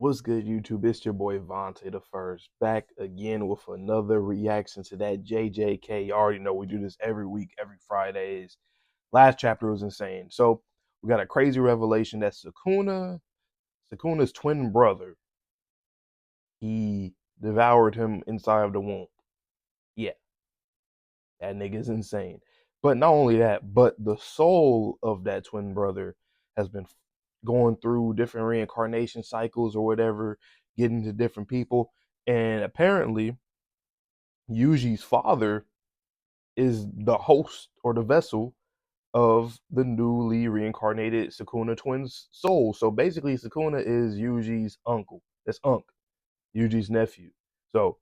What's good, YouTube? It's your boy Vontae the First, back again with another reaction to that JJK. You already know we do this every week, every Fridays. Last chapter was insane. So we got a crazy revelation that Sukuna's twin brother, he devoured him inside of the womb. Yeah, that nigga's insane. But not only that, but the soul of that twin brother has been going through different reincarnation cycles or whatever, getting to different people. And apparently, Yuji's father is the host or the vessel of the newly reincarnated Sukuna twins' soul. So basically, Sukuna is Yuji's uncle. That's Yuji's nephew. So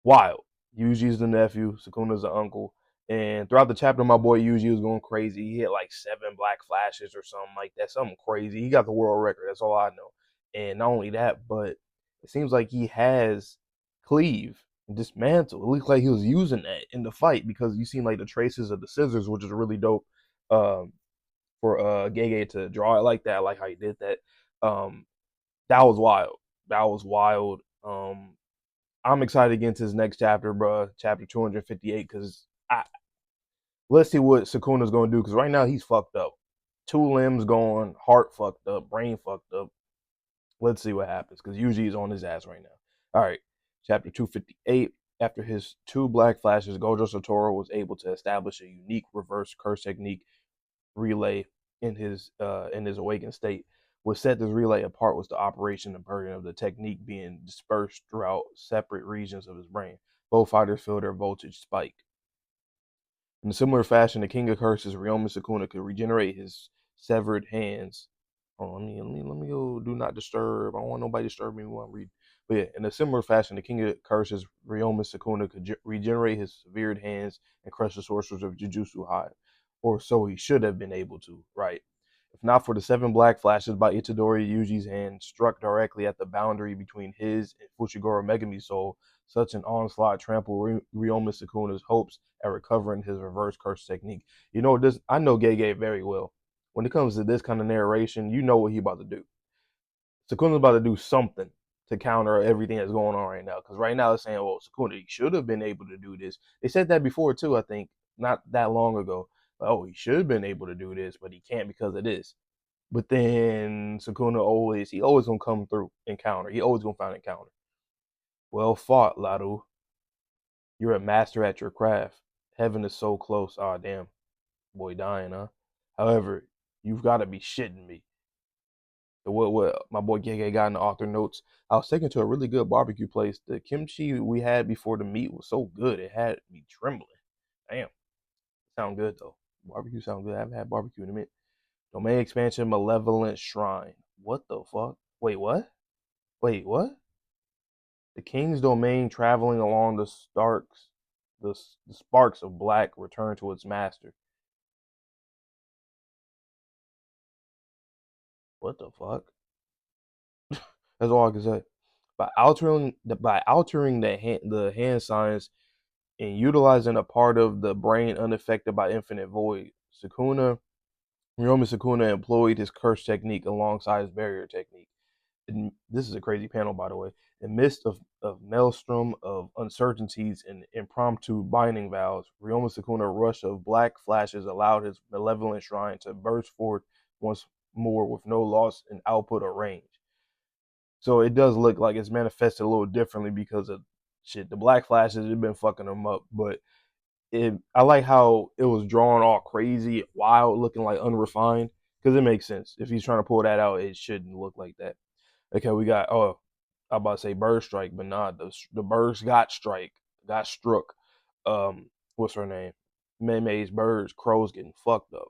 wild. Yuji's the nephew, Sukuna's the uncle. And throughout the chapter, my boy Yuji was going crazy. He had like 7 black flashes or something like that. Something crazy. He got the world record. That's all I know. And not only that, but it seems like he has cleave and dismantle. It looks like he was using that in the fight because you seen like the traces of the scissors, which is really dope. Um, for Gege to draw it like that. I like how he did that. Um, that was wild. That was wild. I'm excited to get into his next chapter, bro. Chapter 258, because let's see what Sukuna's going to do. Because right now he's fucked up. 2 limbs gone, heart fucked up, brain fucked up. Let's see what happens, because usually he's on his ass right now. All right, chapter 258. After his 2 black flashes, Gojo Satoru was able to establish a unique reverse curse technique relay in his awakened state. What set this relay apart was the operation and burden of the technique being dispersed throughout separate regions of his brain. Both fighters feel their voltage spike. In a similar fashion, the King of Curses, Ryoma Sukuna, could regenerate his severed hands. Oh, let me go. Do not disturb. I don't want nobody to disturb me while I'm reading. But yeah, in a similar fashion, the King of Curses, Ryoma Sukuna, could regenerate his severed hands and crush the sorcerers of Jujutsu High, or so he should have been able to. Right. If not for the 7 black flashes by Itadori, Yuji's hand struck directly at the boundary between his and Fushiguro Megami Soul. Such an onslaught trampled Ryoma Sukuna's hopes at recovering his reverse curse technique. You know this. I know Gege very well. When it comes to this kind of narration, you know what he about to do. Sukuna's about to do something to counter everything that's going on right now. Because right now it's saying, well, Sukuna, he should have been able to do this. They said that before too, I think, not that long ago. Oh, he should have been able to do this, but he can't because of this. But then Sukuna he always gonna come through and counter. He always gonna find a counter. Well fought, Laru. You're a master at your craft. Heaven is so close. Ah, damn. Boy dying, huh? However, you've got to be shitting me. So what my boy Gege got in the author notes. I was taken to a really good barbecue place. The kimchi we had before the meat was so good. It had me trembling. Damn. Sound good, though. Barbecue sound good. I haven't had barbecue in a minute. Domain expansion, malevolent shrine. What the fuck? Wait, what? Wait, what? The king's domain traveling along the sparks of black return to its master. What the fuck? That's all I can say. By altering the hand signs and utilizing a part of the brain unaffected by infinite void, Ryoma Sukuna employed his curse technique alongside his barrier technique. And this is a crazy panel, by the way. In midst of maelstrom of uncertainties and impromptu binding vows, Ryoma Sukuna rush of black flashes allowed his malevolent shrine to burst forth once more with no loss in output or range. So it does look like it's manifested a little differently because of shit. The black flashes have been fucking them up, but I like how it was drawn all crazy, wild, looking like unrefined. Because it makes sense. If he's trying to pull that out, it shouldn't look like that. Okay, we got I'm about to say bird strike, but nah, the birds got struck. What's her name? May's birds, crows getting fucked up.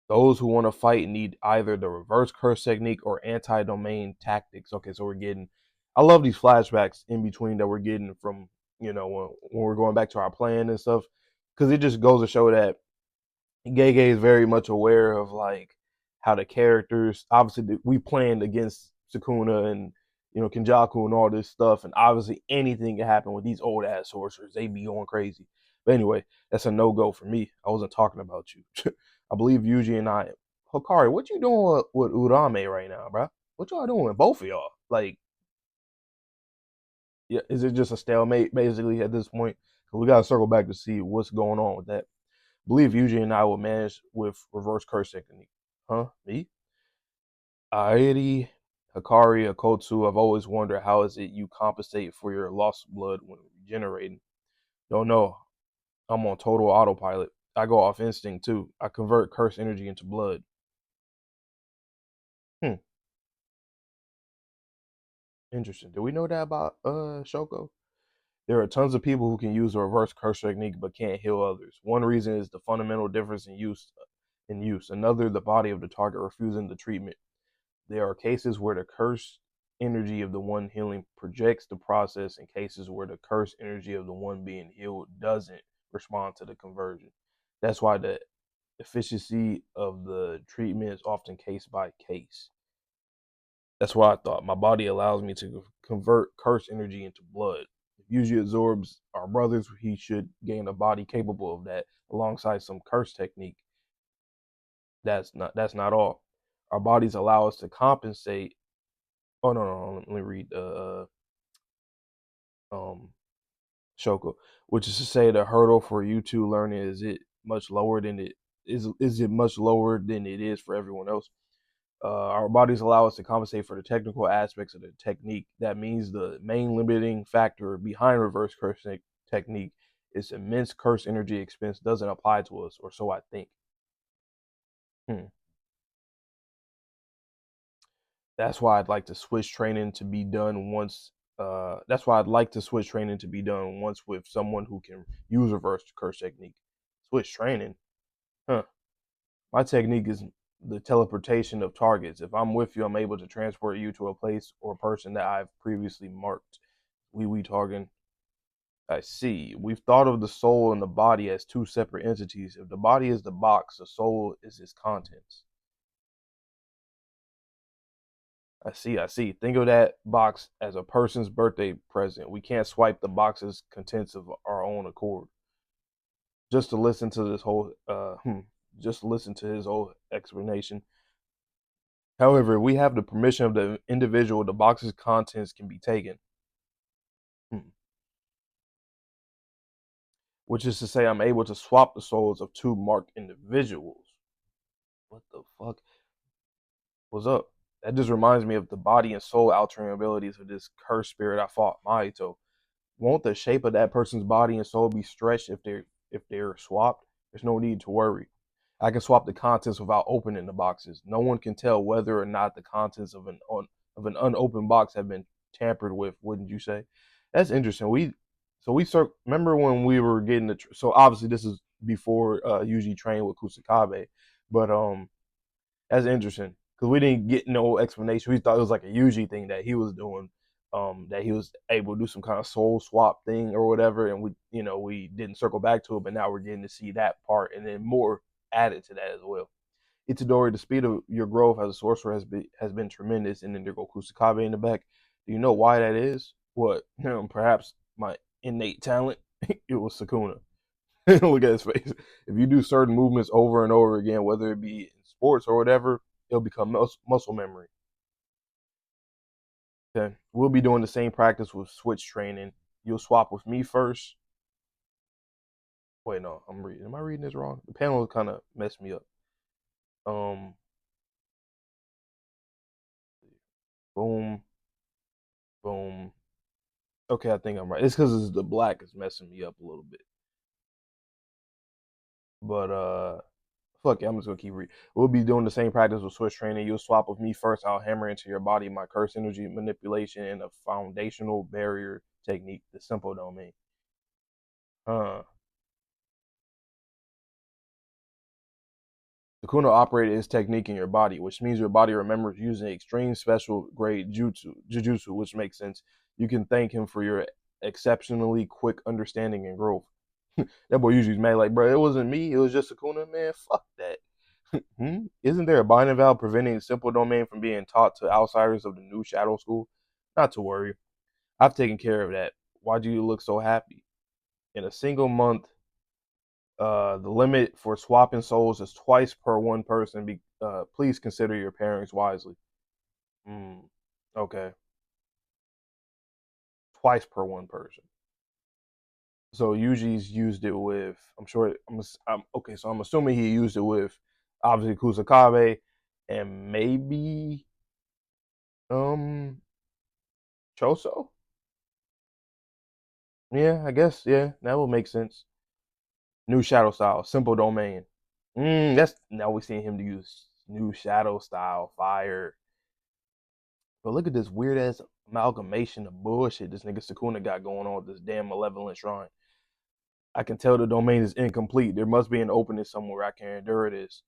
Those who want to fight need either the reverse curse technique or anti-domain tactics. Okay, so we're getting. I love these flashbacks in between that we're getting from when we're going back to our plan and stuff, because it just goes to show that Gege is very much aware of like how the characters. Obviously, we planned against Sukuna and Kenjaku and all this stuff, and obviously anything can happen with these old ass sorcerers. They be going crazy. But anyway, that's a no go for me. I wasn't talking about you. I believe Yuji and I. Hikari, what you doing with Urame right now, bro? What y'all doing, both of y'all? Like, yeah, is it just a stalemate basically at this point? 'Cause we gotta circle back to see what's going on with that. I believe Yuji and I will manage with reverse curse technique. Huh? Me? Airi, Hikari, Akotsu. I've always wondered how is it you compensate for your lost blood when regenerating. Don't know. I'm on total autopilot. I go off instinct too. I convert curse energy into blood. Hmm. Interesting. Do we know that about Shoko? There are tons of people who can use a reverse curse technique but can't heal others. One reason is the fundamental difference in use. Another, the body of the target refusing the treatment. There are cases where the curse energy of the one healing projects the process, and cases where the curse energy of the one being healed doesn't respond to the conversion. That's why the efficiency of the treatment is often case by case. That's why I thought my body allows me to convert curse energy into blood. If Yuji absorbs our brothers, he should gain a body capable of that, alongside some curse technique. That's not all. Our bodies allow us to compensate. Oh no, let me read um Shoko, which is to say the hurdle for you two learning is it much lower than it is for everyone else. Our bodies allow us to compensate for the technical aspects of the technique. That means the main limiting factor behind reverse curse technique is immense curse energy expense doesn't apply to us, or so I think. Hmm. That's why I'd like to switch training to be done once. That's why I'd like to switch training to be done once with someone who can use reverse curse technique. Switch training, huh? My technique is the teleportation of targets. If I'm with you, I'm able to transport you to a place or person that I've previously marked. We talking. I see. We've thought of the soul and the body as two separate entities. If the body is the box, the soul is its contents. I see. I see. Think of that box as a person's birthday present. We can't swipe the box's contents of our own accord. Just to listen to this whole, just to listen to his whole explanation. However, we have the permission of the individual. The box's contents can be taken, hmm. Which is to say, I'm able to swap the souls of two marked individuals. What the fuck? What's up? That just reminds me of the body and soul altering abilities of this cursed spirit I fought, Mahito. Won't the shape of that person's body and soul be stretched if they're swapped? There's no need to worry. I can swap the contents without opening the boxes. No one can tell whether or not the contents of an unopened box have been tampered with. Wouldn't you say? That's interesting. Remember when we were getting so obviously this is before Yuji trained with Kusakabe, but that's interesting because we didn't get no explanation. We thought it was like a Yuji thing that he was doing, that he was able to do some kind of soul swap thing or whatever, and we didn't circle back to it, but now we're getting to see that part and then more added to that as well. Itadori, the speed of your growth as a sorcerer has been tremendous, and then there go Kusakabe in the back. Do you know why that is? What? Perhaps my innate talent. It was Sukuna. Look at his face. If you do certain movements over and over again, whether it be in sports or whatever, it'll become muscle memory. Okay. We'll be doing the same practice with switch training. You'll swap with me first. Wait, no, I'm reading. Am I reading this wrong? The panel kind of messed me up. Um, boom, boom. Okay, I think I'm right. It's because the black is messing me up a little bit. But fuck it, I'm just gonna keep reading. We'll be doing the same practice with switch training. You'll swap with me first. I'll hammer into your body my curse energy manipulation and a foundational barrier technique, the simple domain. Huh. Sukuna operated his technique in your body, which means your body remembers using extreme special grade jujutsu, which makes sense. You can thank him for your exceptionally quick understanding and growth. That boy usually is mad like, bro, it wasn't me, it was just Sukuna, man. Fuck that. Isn't there a binding valve preventing simple domain from being taught to outsiders of the new shadow school? Not to worry. I've taken care of that. Why do you look so happy? In a single month, the limit for swapping souls is twice per one person. Please consider your pairings wisely. Mm, okay. twice per one person. So Yuji's used it with. I'm sure. I'm okay. So I'm assuming he used it with obviously Kusakabe and maybe um Choso. Yeah, I guess. Yeah, that would make sense. New shadow style, simple domain. That's now we're seeing him to use new shadow style, fire. But look at this weird ass amalgamation of bullshit this nigga Sukuna got going on with this damn malevolent shrine. I can tell the domain is incomplete. There must be an opening somewhere I can endure this.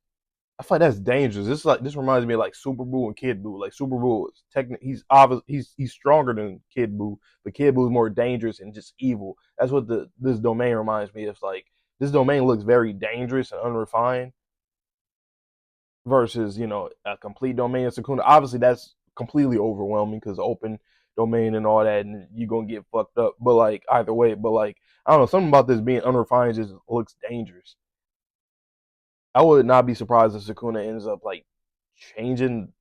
I feel like that's dangerous. This reminds me of like Super Boo and Kid Boo. Like Super Boo is he's obvious he's stronger than Kid Boo, but Kid Boo is more dangerous and just evil. That's what this domain reminds me of. Like this domain looks very dangerous and unrefined versus, a complete domain of Sukuna. Obviously that's completely overwhelming because open domain and all that, and you're gonna get fucked up. But like either way, but like I don't know, something about this being unrefined just looks dangerous. I would not be surprised if Sukuna ends up like changing,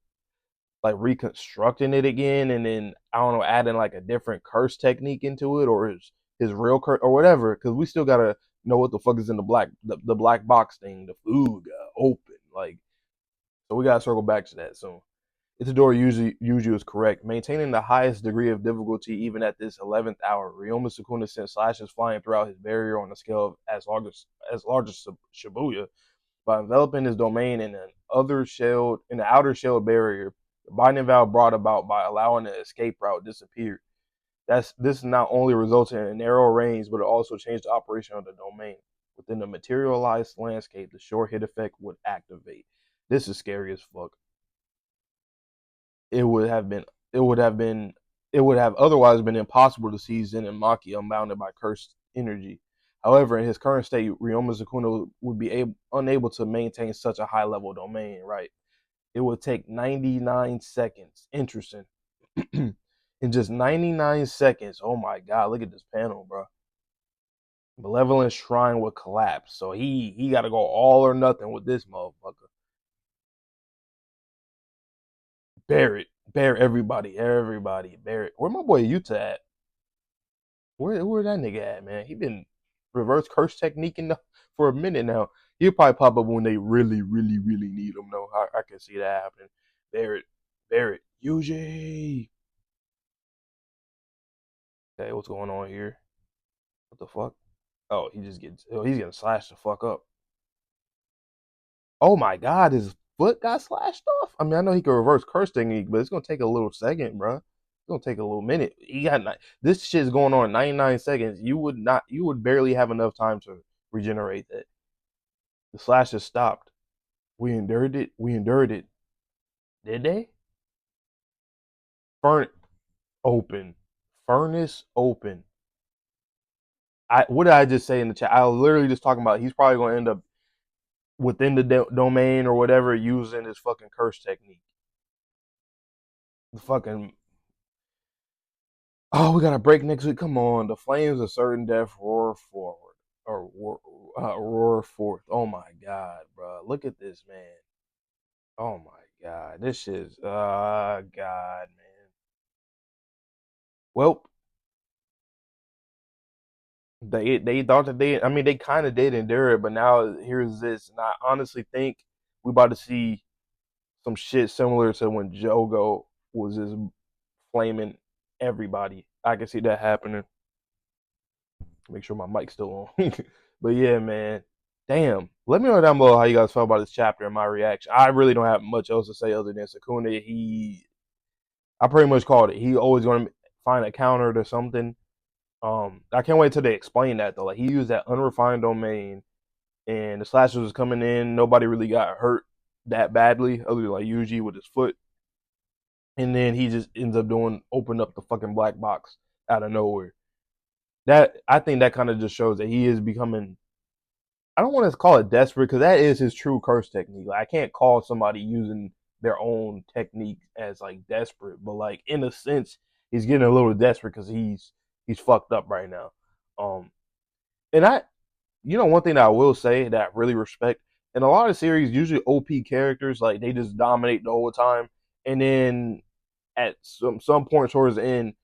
like reconstructing it again, and then I don't know, adding like a different curse technique into it, or his real curse or whatever. Because we still gotta know what the fuck is in the black box thing. The food open, like, so we gotta circle back to that soon. Itadori usually is correct, maintaining the highest degree of difficulty even at this 11th hour. Ryoma Sukuna sent slashes flying throughout his barrier on a scale of as large as Shibuya. By enveloping his domain in the outer shell barrier, the binding vow brought about by allowing the escape route disappeared. This not only resulted in a narrow range, but it also changed the operation of the domain. Within the materialized landscape, the short hit effect would activate. This is scary as fuck. It would have been it would have been it would have otherwise been impossible to see Zen and Maki unbounded by cursed energy. However, in his current state, Ryoma Sukuna would be unable to maintain such a high level domain, right? It would take 99 seconds. Interesting. In just 99 seconds, oh my god, look at this panel, bro. Malevolent Shrine would collapse. So he got to go all or nothing with this motherfucker. Bear everybody, bear it. Where my boy Yuta at? Where that nigga at, man? He been reverse curse techniquing for a minute now. He'll probably pop up when they really, really, really need him. Though I can see that happening. Barrett, Yuji. Okay, what's going on here? What the fuck? Oh, he's getting slashed the fuck up. Oh my god, his foot got slashed off. I mean, I know he can reverse curse technique, but it's gonna take a little second, bro. It's gonna take a little minute. This shit's going on in 99 seconds. You would barely have enough time to regenerate that. The slashes stopped. We endured it. We endured it. Did they? Furnace open. Furnace open. What did I just say in the chat? I was literally just talking about he's probably gonna end up within the domain or whatever using his fucking curse technique. The fucking we got a break next week. Come on, the flames of certain death roar forward or roar forth. Oh my god, bro, look at this, man. Oh my god, this is god, man. Well, they thought that I mean, they kind of did endure it, but now here's this, and I honestly think we about to see some shit similar to when Jogo was just flaming everybody. I can see that happening. Make sure my mic's still on. But yeah, man. Damn. Let me know down below how you guys felt about this chapter and my reaction. I really don't have much else to say other than Sukuna. I pretty much called it. He always going to find a counter to something. I can't wait till they explain that though. Like he used that unrefined domain, and the slashers was coming in. Nobody really got hurt that badly, other than like Yuji with his foot. And then he just ends up open up the fucking black box out of nowhere. That I think that kind of just shows that he is becoming. I don't want to call it desperate because that is his true curse technique. Like I can't call somebody using their own technique as like desperate, but like in a sense, he's getting a little desperate because he's fucked up right now. Um, and one thing that I will say that I really respect in a lot of series, usually OP characters like they just dominate the whole time, and then at some point towards the end,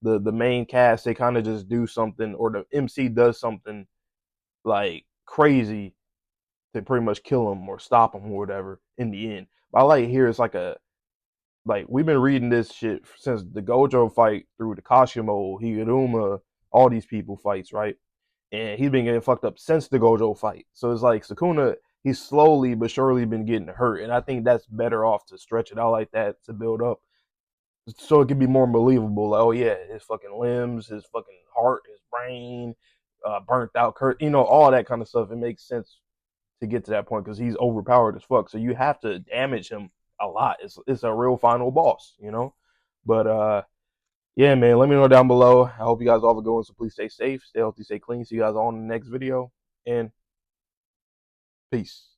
the main cast, they kind of just do something, or the MC does something like crazy to pretty much kill him or stop him or whatever in the end. But I like here it's like we've been reading this shit since the Gojo fight through the Kashimo, Higuruma, all these people fights, right? And he's been getting fucked up since the Gojo fight. So it's like Sukuna, he's slowly but surely been getting hurt, and I think that's better off to stretch it out like that to build up, so it can be more believable. Like, oh yeah, his fucking limbs, his fucking heart, his brain, burnt out, all that kind of stuff. It makes sense to get to that point because he's overpowered as fuck. So you have to damage him a lot. It's a real final boss. But yeah, man, let me know down below. I hope you guys all have a good one. So please stay safe, stay healthy, stay clean. See you guys all in the next video, and peace.